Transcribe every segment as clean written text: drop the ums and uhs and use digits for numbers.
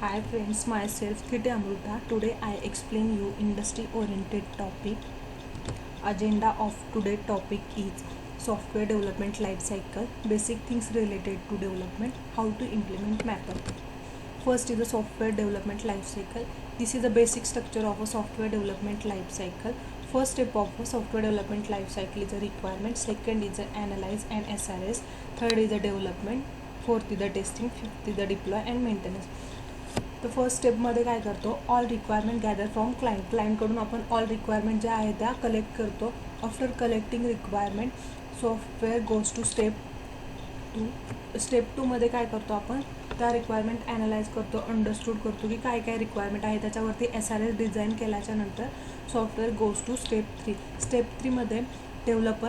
Hi friends, myself Kite Amruta. Today I explain you industry oriented topic. Agenda of today topic is software development life cycle, basic things related to development, how to implement Mapper. First is the software development life cycle. This is the basic structure of a software development life cycle. First step of a software development life cycle is a requirement. Second is the analyze and SRS. Third is the development. Fourth is the testing. Fifth is the deploy and maintenance. तर first स्टेपमध्ये काय करतो, all requirement gather from क्लायंटकडून आपण all requirement ज्या आहेत त्या collect करतो. After collecting requirement software goes to step टूमध्ये काय करतो, आपण त्या रिक्वायरमेंट ॲनालाइज करतो, अंडरस्टूड करतो की काय काय रिक्वायरमेंट आहे, त्याच्यावरती SRS डिझाईन केल्याच्या नंतर सॉफ्टवेअर गोज टू स्टेप थ्रीमध्ये डेव्हलप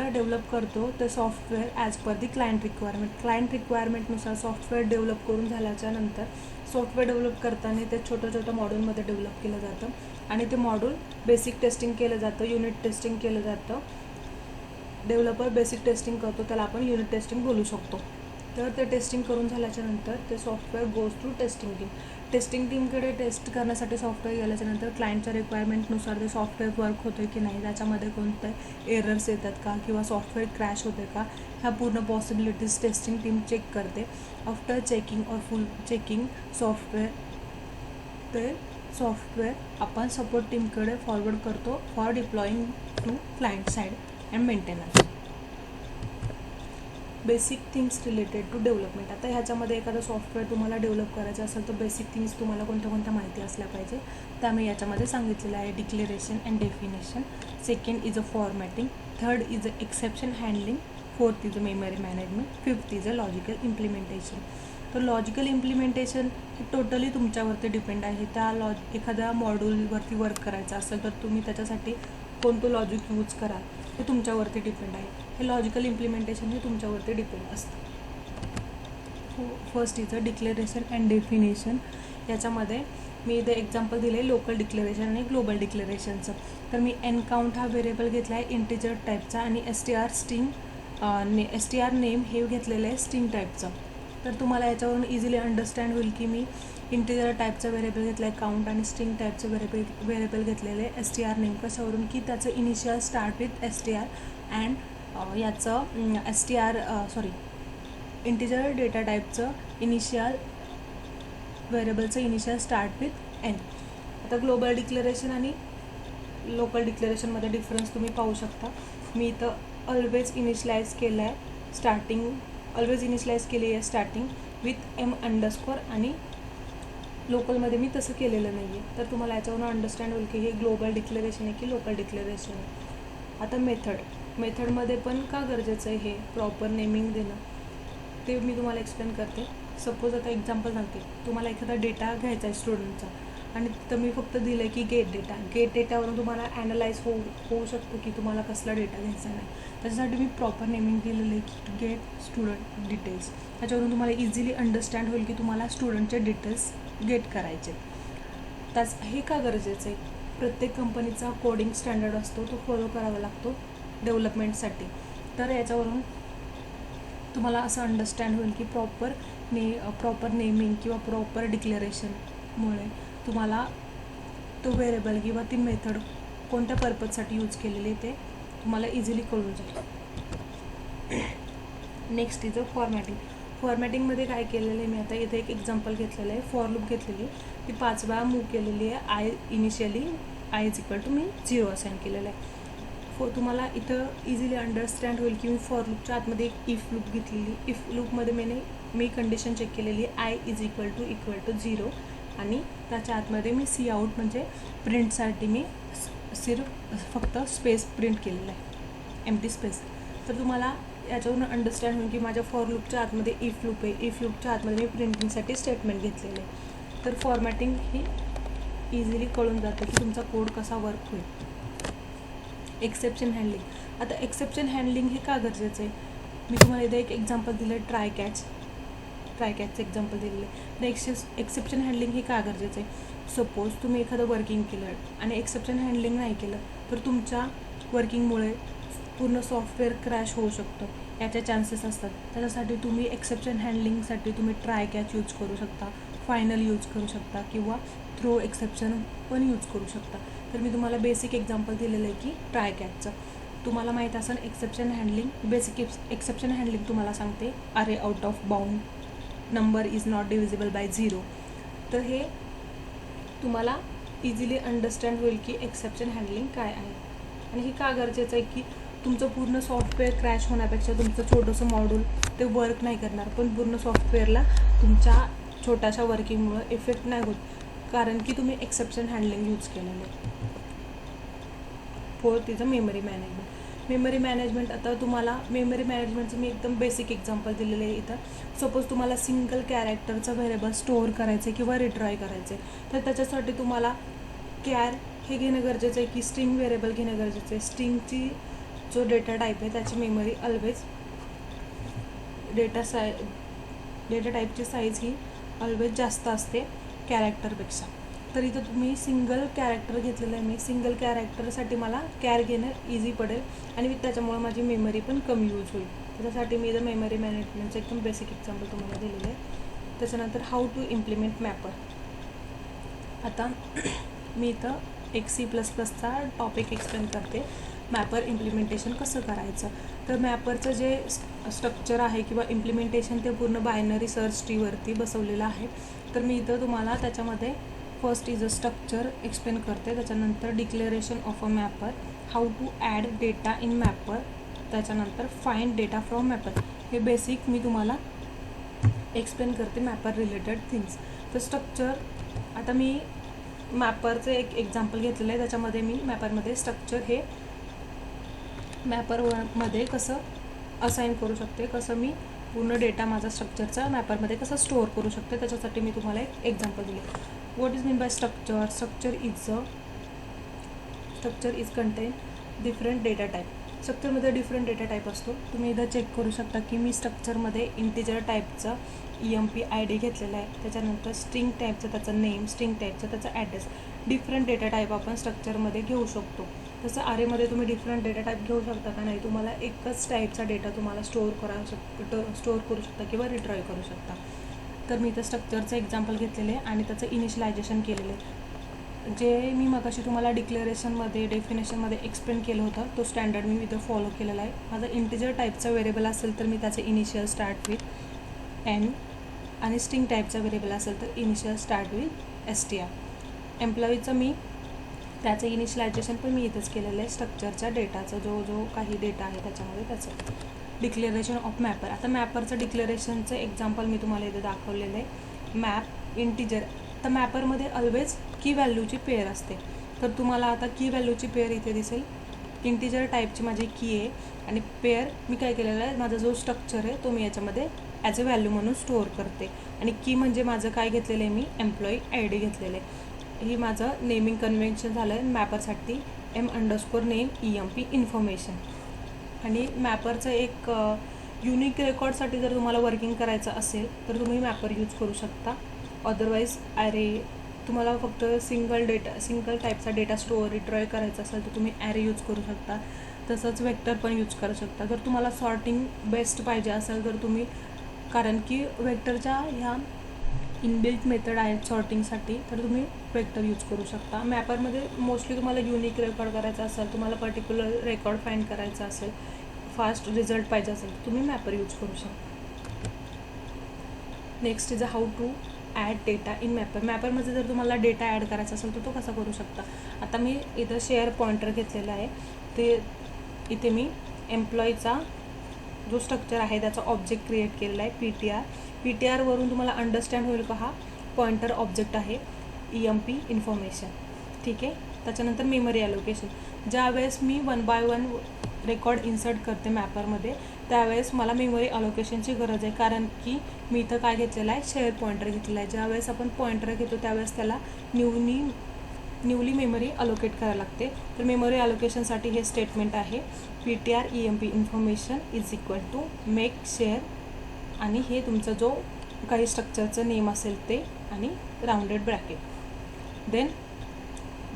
करतो ते software as per the client रिक्वायरमेंटनुसार सॉफ्टवेअर डेव्हलप करून झाल्याच्या नंतर सॉफ्टवेअर डेव्हलप करताना ते छोट्या मॉड्यूलमध्ये डेव्हलप केलं जातं आणि ते मॉड्यूल बेसिक टेस्टिंग केलं जातं, युनिट टेस्टिंग केलं जातं. डेव्हलपर बेसिक टेस्टिंग करतो, त्याला आपण युनिट टेस्टिंग बोलू शकतो. तर ते टेस्टिंग करून झाल्याच्या नंतर ते सॉफ्टवेअर गोज टू टेस्टिंग टीमकडे टेस्ट करण्यासाठी सॉफ्टवेअर गेल्याच्यानंतर क्लायंटच्या रिक्वायरमेंटनुसार ते सॉफ्टवेअर वर्क होतं की नाही, त्याच्यामध्ये कोणते एरर्स येतात का किंवा सॉफ्टवेअर क्रॅश होते का, ह्या पूर्ण पॉसिबिलिटीज टेस्टिंग टीम चेक करते. आफ्टर चेकिंग और फुल चेकिंग सॉफ्टवेअर आपण सपोर्ट टीमकडे फॉरवर्ड करतो for deploying to client side and maintenance. Basic things related to development. आता ह्याच्यामध्ये एखादं सॉफ्टवेअर तुम्हाला डेव्हलप करायचं असेल तर बेसिक थिंग्स तुम्हाला कोणत्या माहिती असल्या पाहिजे त्या मी याच्यामध्ये सांगितलेलं आहे. Declaration and definition. Second is a formatting. Third is a exception handling. Fourth is a memory management. Fifth is a logical implementation. तर लॉजिकल इम्प्लिमेंटेशन हे टोटली तुमच्यावरती डिपेंड आहे. एखाद्या मॉड्यूलवरती वर्क करायचं असेल तर तुम्ही त्याच्यासाठी कोणतं लॉजिक यूज कराल हे तुमच्यावरती डिपेंड आहे. हे लॉजिकल इम्प्लिमेंटेशन हे तुमच्यावरती डिपेंड असतं. First is a declaration and definition. याच्यामध्ये मी इथे एक्झाम्पल दिले लोकल डिक्लेरेशन आणि ग्लोबल डिक्लेरेशनचं. तर मी एनकाउंट हा व्हेरिएबल घेतला आहे इंटिजर टाईपचा आणि STR नेम हे घेतलेलं आहे स्ट्रिंग टाईपचं. तर तुम्हाला याच्यावरून इझिली अंडरस्टँड होईल की मी इंटिजर टाईपचं व्हेरिएबल घेतलं आहे काउंट आणि स्ट्रिंग टाईपचं व्हेरिएबल घेतलेलं आहे STR नेम. कशावरून की त्याचं initial start with STR and याचं इंटिजर डेटा टाईपचं इनिशियल व्हेरिएबलचं इनिशियल स्टार्ट विथ N. आता ग्लोबल डिक्लेरेशन आणि लोकल डिक्लेरेशनमध्ये डिफरन्स तुम्ही पाहू शकता. मी इथं ऑलवेज इनिशियलाइज केली आहे स्टार्टिंग विथ M_ आणि लोकलमध्ये मी तसं केलेलं नाही आहे. तर तुम्हाला याच्यावरून अंडरस्टँड होईल की हे ग्लोबल डिक्लेरेशन आहे की लोकल डिक्लेरेशन आहे. आता मेथडमध्ये पण का गरजेचं आहे हे प्रॉपर नेमिंग देणं ते मी तुम्हाला एक्सप्लेन करते. सपोज आता एक्झाम्पल सांगते, तुम्हाला एखादा डेटा घ्यायचा आहे स्टुडंटचा आणि तिथं मी फक्त दिलं की गेट डेटावरून तुम्हाला ॲनालाइज होऊ शकतो की तुम्हाला कसला डेटा घ्यायचा नाही. त्याच्यासाठी मी प्रॉपर नेमिंग दिलेलं आहे की गेट स्टुडंट डिटेल्स. त्याच्यावरून तुम्हाला इझिली अंडरस्टँड होईल की तुम्हाला स्टुडंटचे डिटेल्स गेट करायचे. हे का गरजेचं आहे, प्रत्येक कंपनीचा कोडिंग स्टँडर्ड असतो, तो फॉलो करावा लागतो डेव्हलपमेंटसाठी. तर याच्यावरून तुम्हाला असं अंडरस्टँड होईल की प्रॉपर नेमिंग किंवा प्रॉपर डिक्लेरेशनमुळे तुम्हाला तो व्हेरिएबल किंवा ती मेथड कोणत्या पर्पजसाठी यूज केलेली ते तुम्हाला इझिली कळून जाईल. नेक्स्ट इज अ फॉर्मॅटिंगमध्ये काय केलेलं आहे, मी आता इथे एक एक्झाम्पल घेतलेलं आहे. फॉर लूप घेतलेली, ती 5 वेळा मूव्ह केलेली आहे. इनिशियली I = मी 0 असाइन केलेलं आहे. तुम्हाला इथं इझिली अंडरस्टँड होईल की मी फॉर लूपच्या आतमध्ये एक इफ लूप घेतलेली. इफ लूपमध्ये मी कंडिशन चेक केलेली I = 0 आणि त्याच्या आतमध्ये मी सी आउट म्हणजे प्रिंटसाठी मी फक्त स्पेस प्रिंट केलेलं आहे, एम्प्टी स्पेस. तर तुम्हाला याच्यावरून अंडरस्टँड होईल की माझ्या फॉर लूपच्या आतमध्ये इफ लूप आहे. इफ लूपच्या आतमध्ये मी प्रिंटिंगसाठी स्टेटमेंट घेतलेले आहे. तर फॉर्मॅटिंग ही इझिली कळून जातं की तुमचा कोड कसा वर्क होईल. Exception handling. आता एक्सेप्शन हँडलिंग हे का गरजेचं आहे, मी तुम्हाला इथे एक एक्झाम्पल दिलं आहे ट्रायकॅचचं एक्झाम्पल दिलेलं आहे. एक्सेप्शन हँडलिंग हे का गरजेचं आहे, सपोज तुम्ही एखादं वर्किंग केलं आणि एक्सेप्शन हँडलिंग नाही केलं तर तुमच्या वर्किंगमुळे पूर्ण सॉफ्टवेअर क्रॅश होऊ शकतं, याचे चान्सेस असतात. त्याच्यासाठी तुम्ही एक्सेप्शन हँडलिंगसाठी तुम्ही ट्रायकॅच यूज करू शकता. फायनल यूज करू शकता किंवा थ्रो एक्सेप्शन पण यूज करू शकता. तर मी तुम्हाला बेसिक एक्झाम्पल दिलेलं आहे की ट्राय कॅटचं. तुम्हाला माहीत असेल exception handling, basic exception handling तुम्हाला सांगते. अरे out of bound, number is not divisible by 0. तर हे तुम्हाला इझिली अंडरस्टँड होईल की एक्सेप्शन हँडलिंग काय आहे. आणि हे का गरजेचं आहे की तुमचं पूर्ण सॉफ्टवेअर क्रॅश होण्यापेक्षा तुमचं छोटंसं मॉड्यूल ते वर्क नाही करणार, पण पूर्ण सॉफ्टवेअरला तुमच्या छोट्याशा वर्किंगमुळं इफेक्ट नाही होत, कारण की तुम्ही एक्सेप्शन हँडलिंग यूज केलेलं आहे. फोर्थ तिचं मेमरी मॅनेजमेंट. मेमरी मॅनेजमेंट, आता तुम्हाला मेमरी मॅनेजमेंटचं मी एकदम बेसिक एक्झाम्पल दिलेलं आहे इथं. सपोज तुम्हाला सिंगल कॅरेक्टरचं व्हेरिएबल स्टोअर करायचं आहे किंवा रिट्राय करायचं आहे, तर त्याच्यासाठी तुम्हाला कॅर हे घेणं गरजेचं आहे की स्ट्रिंग व्हेरिएबल घेणं गरजेचं आहे. स्ट्रिंगची जो डेटा टाईप आहे त्याची मेमरी ऑलवेज डेटा टाईपची साईज ही ऑलवेज जास्त असते कॅरेक्टरपेक्षा. तर इथं तुम्ही सिंगल कॅरेक्टर घेतलेलं आहे. मी सिंगल कॅरेक्टरसाठी मला कॅर घेणं इझी पडेल आणि त्याच्यामुळे माझी मेमरी पण कमी यूज होईल. त्याच्यासाठी मी इथं मेमरी मॅनेजमेंटचं एकदम बेसिक एक्झाम्पल तुम्हाला दिलेलं आहे. त्याच्यानंतर हाऊ टू इम्प्लिमेंट मॅपर. आता मी इथं एक C++चा टॉपिक एक्सप्लेन करते, मॅपर इम्प्लिमेंटेशन कसं करायचं. तर मॅपरचं जे स्ट्रक्चर आहे किंवा इम्प्लिमेंटेशन ते पूर्ण बायनरी सर्च ट्रीवरती बसवलेलं आहे. तर मी इथं तुम्हाला त्याच्यामध्ये first is a structure explain करते, त्याच्यानंतर declaration of a mapper, how to add data in mapper, त्याच्यानंतर फाइंड डेटा फ्रॉम मॅपर. हे बेसिक मी तुम्हाला एक्सप्लेन करते मॅपर रिलेटेड थिंग्स. तर स्ट्रक्चर, आता मी मॅपरचं एक एक्झाम्पल घेतलेलं आहे. त्याच्यामध्ये मी मॅपरमध्ये स्ट्रक्चर हे मॅपरमध्ये कसं असाइन करू शकते, कसं मी पूर्ण डेटा माझा स्ट्रक्चरचा मॅपरमध्ये कसं स्टोअर करू शकते, त्याच्यासाठी मी तुम्हाला एक एक्झाम्पल दिले. What is mean by structure. Structure is content different data type. स्ट्रक्चरमध्ये डिफरंट डेटा टाईप असतो. तुम्ही इथं चेक करू शकता की मी स्ट्रक्चरमध्ये इंटिजर टाईपचा EMP ID घेतलेला आहे. त्याच्यानंतर स्ट्रिंग टाईपचं त्याचं नेम, स्ट्रिंग टाईपचं त्याचा ॲड्रेस. डिफरंट डेटा टाईप आपण स्ट्रक्चरमध्ये घेऊ शकतो. तसं अरेमध्ये तुम्ही डिफरंट डेटा टाईप घेऊ शकता का नाही, तुम्हाला एकच टाईपचा डेटा तुम्हाला स्टोअर करू शकता किंवा रिट्राय करू शकता. तर मी इथं स्ट्रक्चरचं एक्झाम्पल घेतलेलं आहे आणि त्याचं इनिशियलायझेशन केलेलं आहे. जे मी मगाशी तुम्हाला डिक्लेरेशनमध्ये डेफिनेशनमध्ये एक्सप्लेन केलं होतं, तो स्टँडर्ड मी इथं फॉलो केलेला आहे. माझा इंटिजर टाईपचा व्हेरिएबल असेल तर मी त्याचं इनिशियल स्टार्ट विथ N, आणि स्ट्रिंग टाईपचा व्हेरिएबल असेल तर इनिशियल स्टार्ट विथ STR. एम्प्लॉईचं मी त्याचं इनिशियलायझेशन पण मी इथंच केलेलं आहे. स्ट्रक्चरच्या डेटाचा जो काही डेटा आहे त्याच्यामध्ये त्याचं डिक्लेरेशन ऑफ मॅपर. आता मॅपरचं डिक्लेरेशनचं एक्झाम्पल मी तुम्हाला इथे दाखवलेलं आहे. Map integer. तर मॅपरमध्ये ऑलवेज की व्हॅल्यूची पेअर असते. तर तुम्हाला आता की व्हॅल्यूची पेअर इथे दिसेल. इंटिजर टाईपची माझी की आहे आणि पेअर मी काय केलेलं आहे, माझा जो स्ट्रक्चर आहे तो मी याच्यामध्ये ॲज अ व्हॅल्यू म्हणून स्टोअर करते. आणि की म्हणजे माझं काय घेतलेलं आहे, मी एम्प्लॉई ID घेतलेलं आहे. ही माझं नेमिंग कन्व्हेन्शन झालं आहे मॅपरसाठी. M_name EMP information. आणि मॅपरचं एक युनिक रेकॉर्डसाठी जर तुम्हाला वर्किंग करायचं असेल तर तुम्ही मॅपर यूज करू शकता. अदरवाईज तुम्हाला फक्त सिंगल टाईपचा डेटा स्टोअर रिट्राय करायचा असेल तर तुम्ही ॲरे यूज करू शकता. तसंच वेक्टर पण यूज करू शकता. जर तुम्हाला सॉर्टिंग बेस्ट पाहिजे असेल तर तुम्ही, कारण की वेक्टरच्या ह्या इनबिल्ट मेथड आहेत सॉर्टिंगसाठी, तर तुम्ही वेक्टर यूज करू शकता. मॅपरमध्ये मोस्टली तुम्हाला युनिक रेकॉर्ड करायचा असेल, तुम्हाला पर्टिक्युलर रेकॉर्ड फाइंड करायचा असेल, फास्ट रिझल्ट पाहिजे असेल तर तुम्ही मॅपर यूज करू शकता. Next is how to add data in mapper. मॅपरमध्ये जर तुम्हाला डेटा ॲड करायचा असेल तर तो कसा करू शकता. आता मी इथं शेअर पॉइंटर घेतलेला आहे. ते इथे मी एम्प्लॉईचा जो स्ट्रक्चर आहे त्याचा ऑब्जेक्ट क्रिएट केलेला आहे PTR वरून तुम्हाला अंडरस्टँड होईल का हा पॉइंटर ऑब्जेक्ट आहे EMP इन्फॉर्मेशन. ठीक आहे. त्याच्यानंतर मेमरी ॲलोकेशन. ज्यावेळेस मी 1 by 1 रेकॉर्ड इन्सर्ट करते मॅपरमध्ये त्यावेळेस मला मेमरी अलोकेशनची गरज आहे, कारण की मी इथं काय घेतलेलं आहे, शेअर पॉइंटर घेतलेला आहे. ज्यावेळेस आपण पॉइंटर घेतो त्यावेळेस त्याला न्यूली मेमरी अलोकेट करायला लागते. तर मेमरी अलोकेशनसाठी हे स्टेटमेंट आहे, PTR EMP information is equal to make share, आणि हे तुमचं जो काही स्ट्रक्चरचं नेम असेल ते, आणि rounded bracket. Then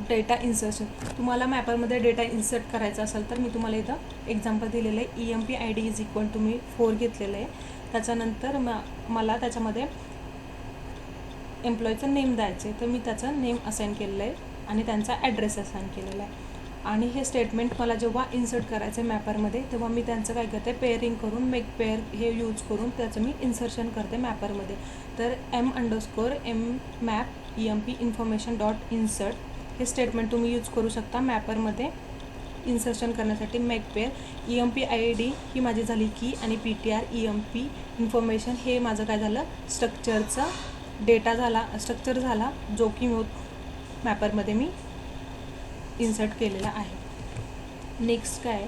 data insertion. तुम्हाला मॅपरमध्ये डेटा इन्सर्ट करायचा असेल तर मी तुम्हाला इथं एक्झाम्पल दिलेलं आहे. EMP ID is equal to मी 4 घेतलेलं आहे. त्याच्यानंतर मला त्याच्यामध्ये एम्प्लॉईचं नेम द्यायचं आहे, तर मी त्याचं नेम असाईन केलेलं आहे आणि त्यांचा ॲड्रेस असाईन केलेला आहे. आणि हे स्टेटमेंट मला जेव्हा इन्सर्ट करायचं आहे मॅपरमध्ये, तेव्हा मी त्यांचं काय करते, पेअरिंग करून मेक पेअर हे यूज करून त्याचं मी इन्सर्शन करते मॅपरमध्ये. तर m_m_map emp information dot insert हे स्टेटमेंट तुम्ही यूज करू शकता मॅपरमध्ये इन्सर्शन करण्यासाठी. मेक पेअर EMP ID ही माझी झाली की, आणि PTR EMP इन्फॉर्मेशन हे माझं काय झालं, स्ट्रक्चरचा डेटा झाला, स्ट्रक्चर झाला, जो की मॅपरमध्ये मी इन्सर्ट केलेला आहे. नेक्स्ट काय,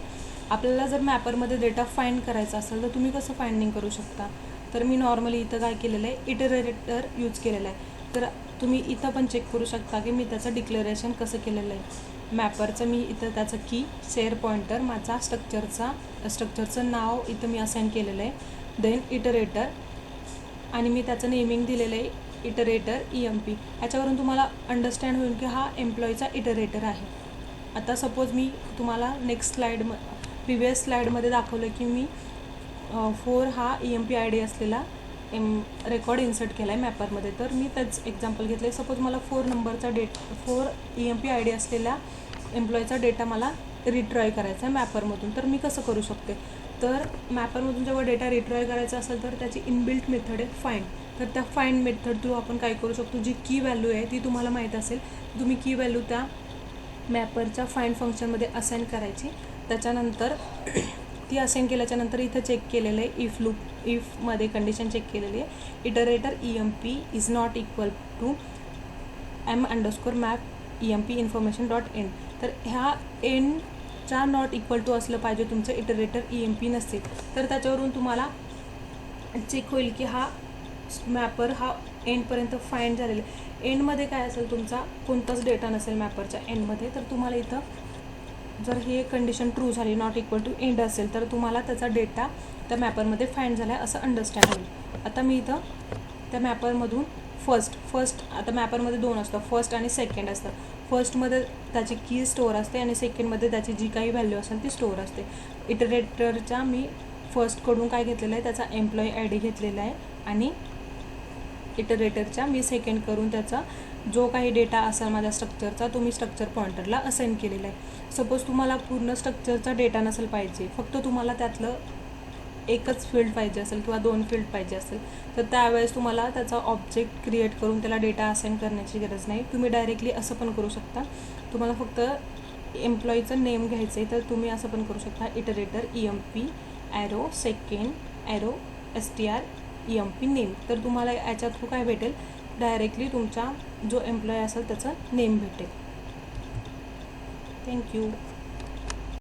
आपल्याला जर मॅपरमध्ये डेटा फाइंड करायचा असेल तर तुम्ही कसं फाइंडिंग करू शकता. तर मी नॉर्मली इथं काय केलेलं आहे, इटरेटर यूज केलेलं आहे. तर तुम्ही इथं पण चेक करू शकता की मी त्याचं डिक्लेरेशन कसं केलेलं आहे. मॅपरचं मी इथं त्याचं की, शेअर पॉईंटर, माझा स्ट्रक्चरचं नाव इथं मी असाईन केलेलं आहे. देन इटरेटर, आणि मी त्याचं नेमिंग दिलेलं आहे इटरेटर EMP. ह्याच्यावरून तुम्हाला अंडरस्टँड होईल की हा एम्प्लॉईचा इटरेटर आहे. आता सपोज मी तुम्हाला नेक्स्ट प्रिव्हियस स्लाईडमध्ये दाखवलं की मी 4 हा EMP ID असलेला रेकॉर्ड इन्सर्ट केला आहे मॅपरमध्ये. तर मी त्याच एक्झाम्पल घेतलं आहे. सपोज मला 4 EMP ID असलेल्या एम्प्लॉईचा डेटा मला रिट्रॉय करायचा आहे मॅपरमधून. तर मी कसं करू शकते, तर मॅपरमधून जेव्हा डेटा रिट्रॉय करायचा असेल तर त्याची इनबिल्ट मेथड आहे फाइंड. तर त्या फाइंड मेथड थ्रू आपण काय करू शकतो, जी की व्हॅल्यू आहे ती तुम्हाला माहीत असेल, तुम्ही की व्हॅल्यू त्या मॅपरच्या फाइंड फंक्शनमध्ये असाईन करायची. त्याच्यानंतर ती असाईन केल्याच्यानंतर इथं चेक केलेलं आहे, इफमध्ये कंडिशन चेक केलेली आहे, iterator EMP is not equal to m_map EMP information dot end. तर ह्या एंडच्या नॉट इक्वल टू असलं पाहिजे तुमचं इटरेटर EMP नसेल. तर त्याच्यावरून तुम्हाला चेक होईल की हा मॅपर हा एंडपर्यंत फाइंड झालेला आहे. एंडमध्ये काय असेल, तुमचा कोणताच डेटा नसेल मॅपरच्या एंडमध्ये, तर तुम्हाला इथं जर ही कंडिशन ट्रू झाली, नॉट इक्वल टू एंड असेल, तर तुम्हाला त्याचा डेटा त्या मॅपरमध्ये फाइंड झाला आहे असं अंडरस्टँड होईल. आता मी इथं त्या मॅपरमधून फर्स्ट आता मॅपरमध्ये 2 असतं, फर्स्ट आणि सेकंड असतं. फर्स्टमध्ये त्याची की स्टोअर असते आणि सेकंडमध्ये त्याची जी काही व्हॅल्यू असेल ती स्टोअर असते. इटरेटरच्या मी फर्स्टकडून काय घेतलेलं आहे, त्याचा एम्प्लॉई ID घेतलेला आहे, आणि इटरेटरच्या मी सेकंड करून त्याचा जो काही डेटा असेल माझ्या स्ट्रक्चरचा तो मी स्ट्रक्चर पॉइंटरला असाईन केलेला आहे. सपोज तुम्हाला पूर्ण स्ट्रक्चरचा डेटा नसेल पाहिजे, फक्त तुम्हाला त्यातलं एकच फील्ड पाहिजे असेल किंवा 2 फील्ड पाहिजे असेल, तर त्यावेळेस तुम्हाला त्याचा ऑब्जेक्ट क्रिएट करून त्याला डेटा असाईन करण्याची गरज नाही. तुम्ही डायरेक्टली असं पण करू शकता. तुम्हाला फक्त एम्प्लॉईचं नेम घ्यायचं आहे, तर तुम्ही असं पण करू शकता, iterator EMP arrow second arrow STR EMP name. तर तुम्हाला याच्या थ्रू काय भेटेल, डायरेक्टली तुमचा जो एम्प्लॉई असेल त्याचं नेम भेटेल. थँक्यू.